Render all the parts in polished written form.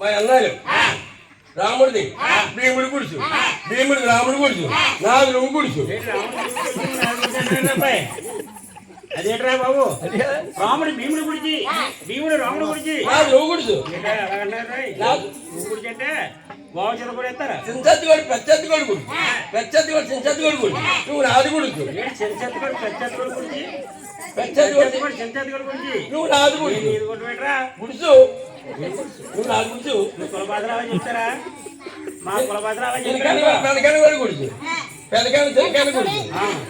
మా అన్నాడు రాముడిది భీముడి గుడుచు భీముడిది రాముడి గుడుచు నాది నువ్వు గుడుచు. అదేట్రా బాబు రాముడు భీముడు గుడిచి భీముడు రాముడు గుడిచి నాది నువ్వు గుడుచు. నువ్వు గుడిచి అంటే బాబు చిన్న కూడా ఎత్తారా చించత్తిగోడు పెచ్చత్తిగోడు గుడి పెచ్చత్తిగోడు చించత్తిగోడు గుడి నువ్వు నాది గుడుచు. చెంచత్తిగోడు పెచ్చత్తిగోడు గుడిచి పెచ్చత్తిగోడు చెంచత్తిగోడు గుడిచి నువ్వు నాది గుడి ఇది కొట్టు పెట్టరా గుడుచు నువ్వు నాది గుడుచు. నువ్వు కులపాత్రాలా చెప్తారా మా కులపాత్రాలా పెదకాని వాడు గుడుచు పెదకాని చిన్నకాని గుడుచు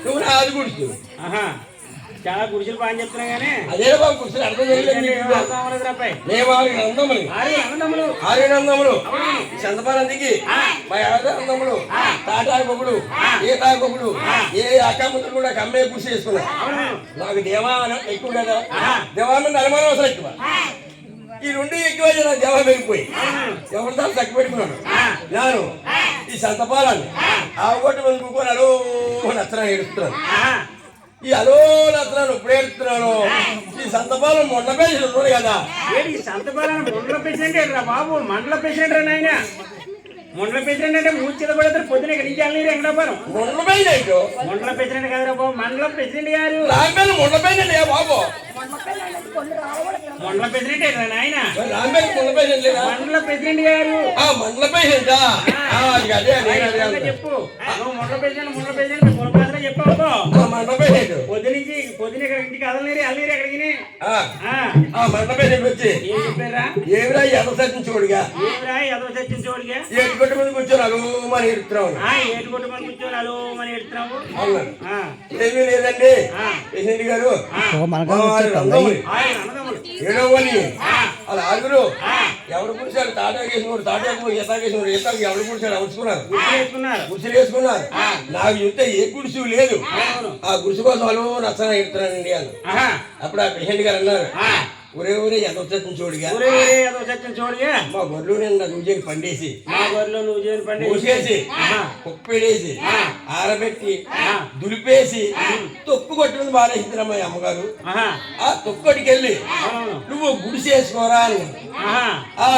నువ్వు నాది గుడుచు. చాలా గుడిసెలు బాగా చెప్తున్నా గానీ అదే బాబు గుడిసెలు అర్థం చేయలేదు. ఆర్యనందములు చందపానందికి మా యాద అందములు తాటాకొకడు ఏ తాకొకడు ఏ అక్కమ్మతులు కూడా కమ్మే కృషి చేసుకున్నారు. నాకు దేవానం ఎక్కువ కదా దేవానం అనుమానం అవసరం ఎక్కువ. ఈ రెండు ఎక్కువ నాకు దేవా వెళ్ళిపోయి ఎవరి దాన్ని తక్కువ పెట్టుకున్నాను. నేను ఈ సంతపాలని ఆగొట్టి మంది కూకొని అలో నచ్చనా ఏడుస్తున్నాను. ఈ అలో నచ్చనాను ఇప్పుడు ఏడుస్తున్నాను. ఈ సంతపాలం మొండ పేషెంట్ ఉన్నాడు కదా ఈ సంతపాలన మండల ప్రెసిడెంట్ రా బాబు మండల ప్రెసిడెంట్ రా నాయన. మండల ప్రెసిడెంట్ అంటే మూర్చిత కూడా పొద్దున ఇక్కడ నుంచి వెళ్ళి వెంకటాపురం మొండ పేషెంట్ మండల ప్రెసిడెంట్ కదరా బాబు మండల ప్రెసిడెంట్ గారు రాంపేట మొండ పేషెంట్ బాబు మండల ప్రెసిడెంట్ రా నాయన రాంపేట మొండ పేషెంట్ మండల ప్రెసిడెంట్ గారు మండల పేషెంటా చెప్పు నువ్వు మండల ప్రెసిడెంట్ కులపాత్ర చెప్పావు మండల పేషెంట్ పొద్దున ఇక్కడ ఇంటికి కదలనేరి అల్లేరి ఎక్కడికి మండల పేషెంట్ వచ్చి ఏం చెప్పారా ఏమిరా ఎద సచ్చించోడిగా ఏమిరా ఎదో చర్చించోడిగా ఏటుకొట్టు మంది కూర్చొని అలుమని ఎడుతున్నావు. ఏటుకొట్టు మంది కూర్చొని అలో అని ఎడుతున్నావు ఏమీ లేదండి ప్రెసిడెంట్ గారు ఏడవని అలా ఆరుగురు ఎవరు కూర్చారు తాటాకేసినోడు తాటాకు ఈతాకేసినోడు ఈతాకు ఎవరు కూర్చారు అరుచుకున్నారు గుడిసెలు వేసుకున్నారు. నాకు చెప్తే ఏ గుడిసు లేదు. ఆ గుడిసు కోసం అలో నచ్చన ఎడుతున్నానండి అని అప్పుడు ఆ ప్రెసిడెంట్ గారు అన్నారు ఒరే ఒరే ఎదొచ్చని చూడిగా మా గొర్రెలు నిన్న నువ్వు పండేసి మూసేసి కుప్పేసి ఆరబెట్టి దులిపేసి తొక్కు కొట్టినది బాగాలేసిందిరా మా అమ్మగారు. ఆ తొక్కడికి వెళ్ళి నువ్వు గుడిసి వేసుకోరా అని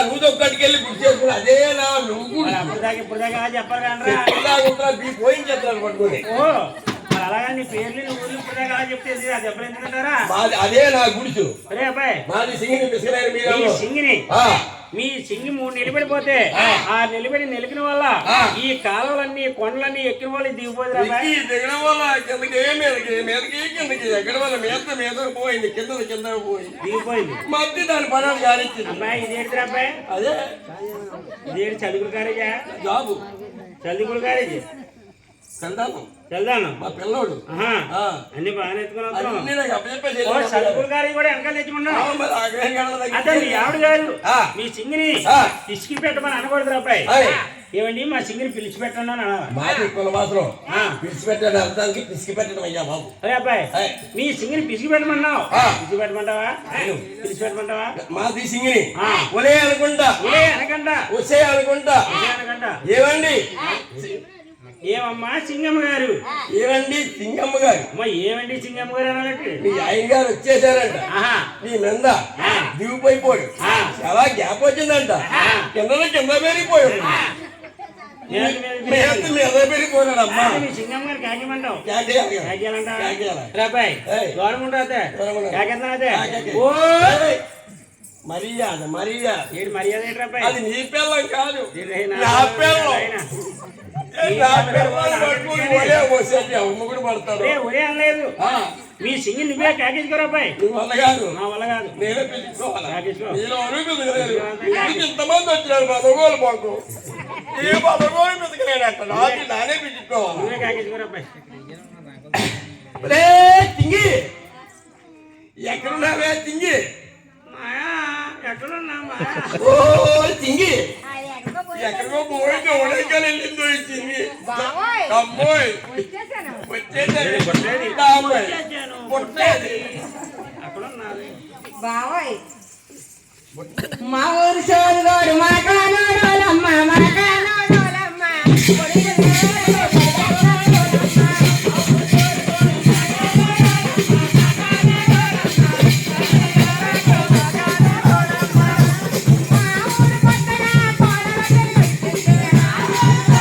నువ్వు తొక్కడికి వెళ్ళి గుడిసి వేసుకుని అదే నా నువ్వు పోయించేస్తాను పట్టుకుని అదే నా గుడిసు మీ సింగి 3 నిలబడిపోతే ఆ నిలబడిన వల్ల ఈ కాలువలన్నీ కొండలన్నీ ఎక్కిన వాళ్ళు దిగడం వల్ల కిందకి ఎక్కడం వల్ల మీద పోయింది కింద పోయింది దిగిపోయింది మధ్య దాని పనాలు కానిచ్చింది. అబ్బాయి ఇదేంటి అబ్బాయి అదే ఇదేంటి చదువులు కారేజా జాబు చదువులు కారేజీ వెళ్దాను మా పిల్లోడు అన్ని బాగానే చదువులు గారి కూడా వెనకాల తెచ్చుకున్నావు. అదే మీ ఆవిడ గారు మీ సింగిని పిసికి పెట్టమని అనకూడదు అబ్బాయి. ఏమండి మా సింగిని పిలిచి పెట్టండి అని మాది కుల మాత్రం పిలిచి పెట్టడం అర్థానికి పిసికి పెట్టడం అయ్యా బాబు. అదే అబ్బాయి మీ సింగిని పిసికి పెట్టమన్నావు పిసికి పెట్టమంటావా పిలిచి పెట్టమంటావా మాది సింగిని ఒలే అనుకుంటా వచ్చే అనుకుంటా ఏమండి ఏమమ్మా సింగమ్మ గారు ఏమండి సింగమ్మ గారు అమ్మా ఏమండి సింగమ్మ గారు అన్నట్టు మీ ఆయన గారు వచ్చేసారంట. నీ మెంద దిగిపోయిపోయాడు చాలా గ్యాప్ వచ్చిందంట కింద పెరిగిపోయాడు మీద పెరిగిపోయాడు అమ్మా. సింగమ్మ గారు కాకేమంటావు మర్యాద మర్యాద అది నీ పిల్లం కాదు నా పిల్లం. ఒరే అనలేదు మీ సింగి నువ్వే కాకేసుకోరా అబ్బాయి. వల్ల కాదు నా వల్ల కాదు నేనే పిలుచుకోవాలి. ఇంతమంది వచ్చినారు బదగోలు మాకు ఏ బదగోలు పితకలేడంట నానే పిలుచుకోవాలి. నువ్వే కాకేసుకోరా అబ్బాయి. తింగి ఎక్కడున్నావే తింగి ఎక్కడున్నా ఓ తింగి ఎక్కడికో పోయింది ఉడకలు వెళ్ళిందో ఇచ్చింది అమ్మోయ్ వచ్చేది బావోయ్ మా ఊరు సోరుగాడు